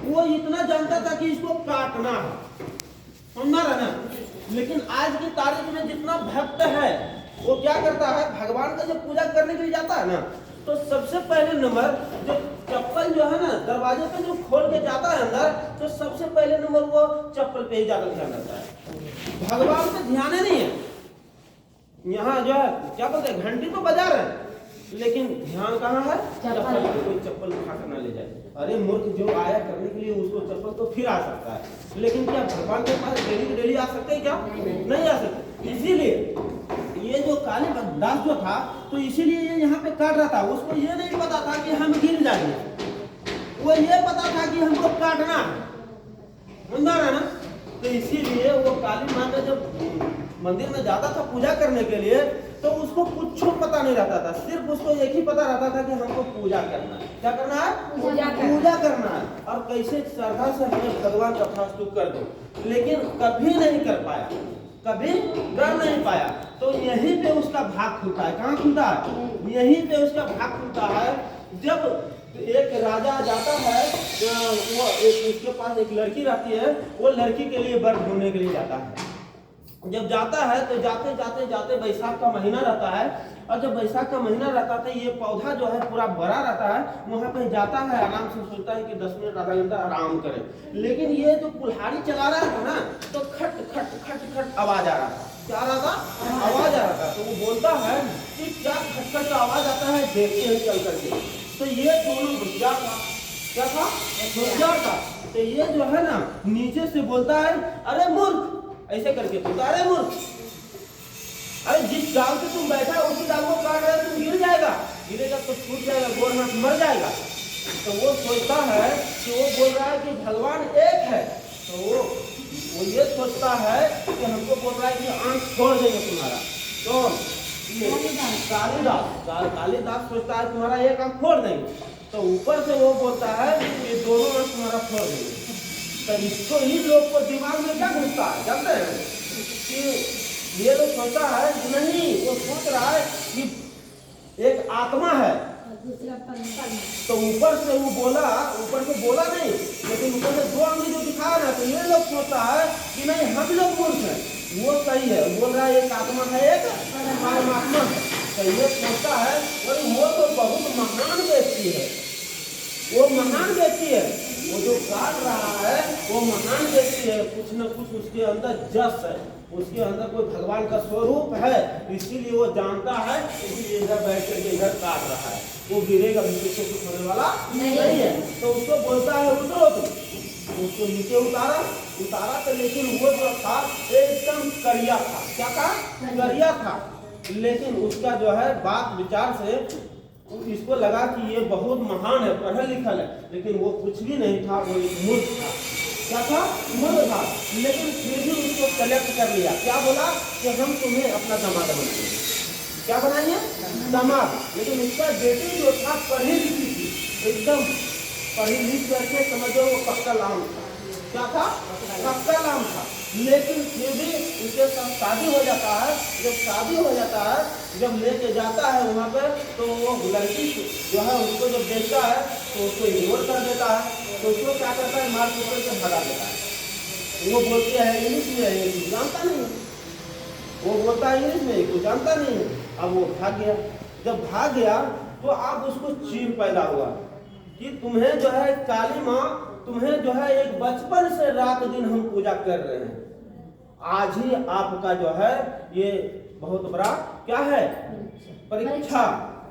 वो इतना जानता था कि इसको काटना है, समझा रहा ना। लेकिन आज की तारीख में जितना भक्त है वो क्या करता है, भगवान का जब पूजा करने के लिए जाता है ना, तो सबसे पहले नंबर जो चप्पल जो है ना दरवाजे पे जो खोल के जाता है अंदर, तो सबसे पहले नंबर वो चप्पल पे ही ज्यादा ध्यान रहता है, भगवान पे ध्यान ही नहीं है। यहाँ जो है क्या बोलते हैं, घंटी तो बजा रहे हैं लेकिन ध्यान कहाँ है, चप्पल पे। कोई चप्पल उठा कर ना ले जाए। अरे मूर्ख, जो आया करने के लिए उसको चप्पल तो फिर आ सकता है, लेकिन क्या भगवान के पास डेली डेली आ सकते हैं क्या, नहीं आ सकते। इसीलिए ये जो काली दास जो था, तो इसीलिए ये यहाँ पे काट रहा था। उसको ये नहीं पता था कि हम गिर जाएंगे, वो ये पता था कि हमको काटना है, समझा रहा ना। तो इसीलिए वो काली माँ का जब मंदिर में जाता था पूजा करने के लिए, तो उसको कुछ पता नहीं रहता था, सिर्फ उसको एक ही पता रहता था कि हमको पूजा करना है। क्या करना है, पूजा करना है, और कैसे श्रद्धा से हमें भगवान का फास्तु कर दो। लेकिन कभी नहीं कर पाया, कभी कर नहीं पाया। तो यहीं पे उसका भाग खुलता है। कहाँ खुलता है, यहीं पे उसका भाग खुलता है। जब एक राजा जाता है, वो उसके पास एक लड़की रहती है, वो लड़की के लिए वर ढूंढने के लिए जाता है। जब जाता है तो जाते जाते जाते बैसाख का महीना रहता है, और जब बैसाख का महीना रहता है, ये पौधा जो है पूरा बड़ा रहता है, वहां पे जाता है, आराम से सोचता है कि 10 मिनट आधा घंटा आराम करें। लेकिन ये जो कुल्हाड़ी चला रहा था ना, तो खट खट खट खट आवाज आ रहा था। क्या आ रहा था, आवाज आ रहा था। तो वो बोलता है कि क्या खट खट आवाज आता है, देखते हैं चल करके। तो ये दोनों होशियार था, क्या था, होशियार था। तो ये जो है ना नीचे से बोलता है, अरे मूर्ख, ऐसे करके बोलता, अरे मूर्ख, अरे जिस डाल से तुम बैठा उसी डाल को काट रहे, तुम गिर जाएगा, गिरेगा तो टूट जाएगा, गोर हाथ मर जाएगा। तो वो सोचता है कि वो बोल रहा है कि भगवान एक है, तो वो ये सोचता है कि हमको बोल रहा है कि आंख छोड़ देंगे तुम्हारा। कौन, कालिदास। कालिदास सोचता है तुम्हारा एक आंख फोड़ देंगे। तो ऊपर से वो बोलता है कि दोनों आंख तुम्हारा फोड़ देंगे। तो इसको ही लोग को दिमाग में क्या घुसता है, जानते हैं कि ये लोग सोचता है कि नहीं, वो सोच रहा है कि एक आत्मा है। तो ऊपर से वो बोला, ऊपर से बोला नहीं, लेकिन ऊपर से 2 आंगली जो दिखाया ना, तो ये लोग सोचता है कि नहीं हम लोग मूर्ख हैं, वो सही है। बोल रहा है एक आत्मा है, एक परमात्मा है। तो ये सोचता है वो तो बहुत महान व्यक्ति है, वो महान व्यक्ति है, वो जो काट रहा है वो महान व्यक्ति है, कुछ न कुछ उसके अंदर जस है, उसके अंदर कोई भगवान का स्वरूप है, इसीलिए वो जानता है, इसीलिए इधर बैठ करके इधर काट रहा है। वो गिरेगा भी तो कुछ होने वाला नहीं है। तो उसको बोलता है उतरो तुम, उसको नीचे उतारा तो लेकिन वो जो था एकदम करिया था। क्या था, करिया था। लेकिन उसका जो है बात विचार से इसको लगा कि ये बहुत महान है, पढ़ा लिखा है, लेकिन वो कुछ भी नहीं था, वो एक मूर्ख था। क्या था, मूर्ख था। लेकिन फिर भी उसको सेलेक्ट कर लिया। क्या बोला कि हम तुम्हें अपना दामाद बनाएंगे। क्या बनाएंगे, दामाद। लेकिन उसका बेटी जो था पढ़ी लिखी थी, एकदम पढ़ी लिख करके समझो वो पक्का लाम था। क्या था, पक्का लाम था। लेकिन फिर भी उसके साथ शादी हो जाता है। जब शादी हो जाता है, जब लेके जाता है वहाँ पे, तो वो लड़की जो है उसको जब देखता है तो उसको इग्नोर कर देता है। तो उसको क्या करता है, मार पकड़ के भगा देता है। वो बोलती है इंग्लिश में, कुछ जानता नहीं, वो बोलता है इंग्लिश में, कुछ जानता नहीं है। अब वो भाग गया। जब भाग गया तो अब उसको चीड़ पैदा हुआ कि तुम्हें जो है काली माँ, तुम्हें जो है एक बचपन से रात दिन हम पूजा कर रहे हैं, आज ही आपका जो है ये बहुत बड़ा क्या है, परीक्षा।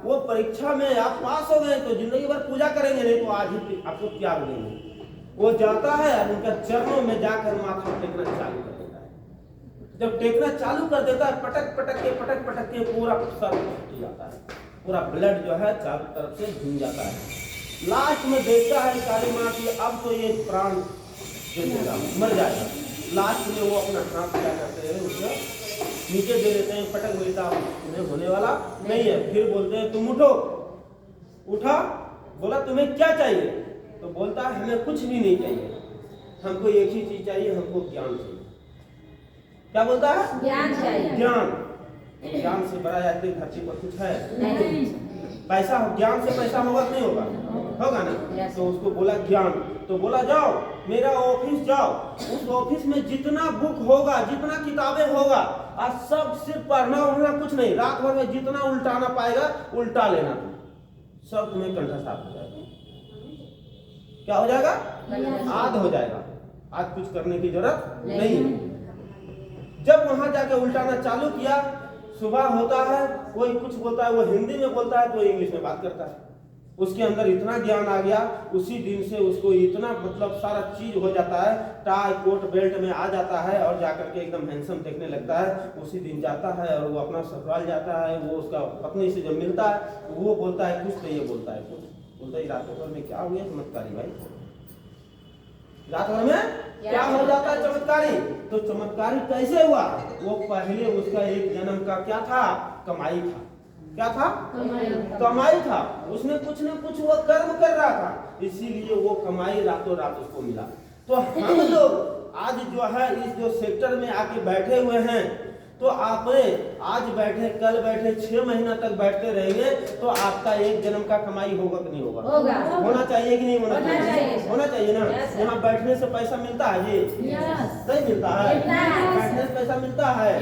वो परीक्षा में आप पास हो गए तो जिंदगी भर पूजा करेंगे, नहीं तो आज ही आपको त्याग देंगे। वो जाता है और उनका चरणों में जाकर माथा टेकना चालू कर देता है। जब टेकना चालू कर देता है, पटक पटक के पूरा सर फट जाता है, पूरा ब्लड जो है चारों तरफ से घूम जाता है। लास्ट में देखता है काली माँ की अब तो ये प्राण दे देगा, मर जाएगा। लास्ट में वो अपना हाथ क्या करते हैं, उसे नीचे दे देते हैं, पटक बेटा तुम्हें होने वाला नहीं है। फिर बोलते हैं तुम उठो। उठा, बोला तुम्हें क्या चाहिए, तो बोलता है हमें कुछ भी नहीं चाहिए, हमको एक ही चीज चाहिए, हमको ज्ञान चाहिए। क्या बोलता है, ज्ञान चाहिए। ज्ञान। ज्ञान से बड़ा धरती पर कुछ है नहीं। पैसा, ज्ञान से पैसा होगा कि नहीं होगा, होगा ना। तो उसको बोला ज्ञान, तो बोला जाओ मेरा ऑफिस जाओ, उस ऑफिस में जितना बुक होगा, जितना किताबें होगा, आज सब सिर्फ पढ़ना उड़ना कुछ नहीं, रात भर में जितना उल्टाना पाएगा उल्टा लेना, सब तुम्हें कंठा साफ हो जाएगा। क्या हो जाएगा? आद हो जाएगा। आज कुछ करने की जरूरत नहीं है। जब वहां जाके उल्टाना चालू किया, सुबह होता है, कोई कुछ बोलता है, वो हिंदी में बोलता है, कोई इंग्लिश में बात करता है। उसके अंदर इतना ज्ञान आ गया, उसी दिन से उसको इतना मतलब सारा चीज हो जाता है, टाई कोट बेल्ट में आ जाता है और जाकर के एकदम हैंडसम देखने लगता है। उसी दिन जाता है और वो अपना ससुराल जाता है, वो उसका पत्नी से जब मिलता है तो वो बोलता है कुछ, तो ये बोलता है कुछ, बोलता है रात भर में क्या हुआ चमत्कारी भाई, रात भर में क्या हो जाता है चमत्कारी। तो चमत्कारी कैसे हुआ? वो पहले उसका एक जन्म का क्या था? कमाई था। क्या था? कमाई था। उसने कुछ न कुछ वो कर्म कर रहा था, इसीलिए वो कमाई रातों रात उसको मिला। तो हम लोग आज जो है इस जो सेक्टर में आके बैठे हुए हैं, तो आपने आज बैठे कल बैठे 6 महीना तक बैठते रहेंगे, तो आपका एक जन्म का कमाई होगा कि नहीं होगा? होगा। होना चाहिए कि नहीं होना चाहिए? होना चाहिए ना। यहाँ बैठने से पैसा मिलता है जी? नहीं मिलता है। बैठने से पैसा मिलता है।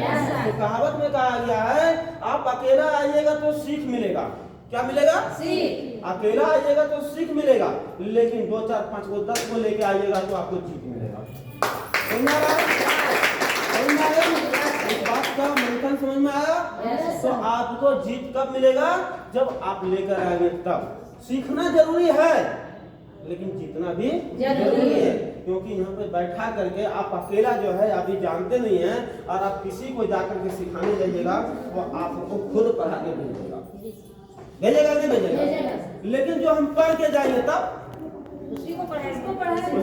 तो कहावत में कहा गया है, आप अकेला आइएगा तो सीख मिलेगा। क्या मिलेगा? सीख। अकेला आइएगा तो सीख मिलेगा, लेकिन 2 4 5 को 10 को लेके आइएगा तो आपको जीत मिलेगा। बात का मंथन समझ में आया? तो आपको जीत कब मिलेगा? जब आप लेकर आएंगे तब। सीखना जरूरी है, लेकिन जीतना भी जरूरी है, क्योंकि यहाँ पे बैठा करके आप अकेला जो है अभी जानते नहीं हैं, और आप किसी को जाकर के सिखाने जाइएगा वो आपको खुद पढ़ा के भेजेगा। भेजेगा नहीं भेजेगा? लेकिन जो हम पढ़ के जाएंगे तब उसी को पढ़ाएंगे।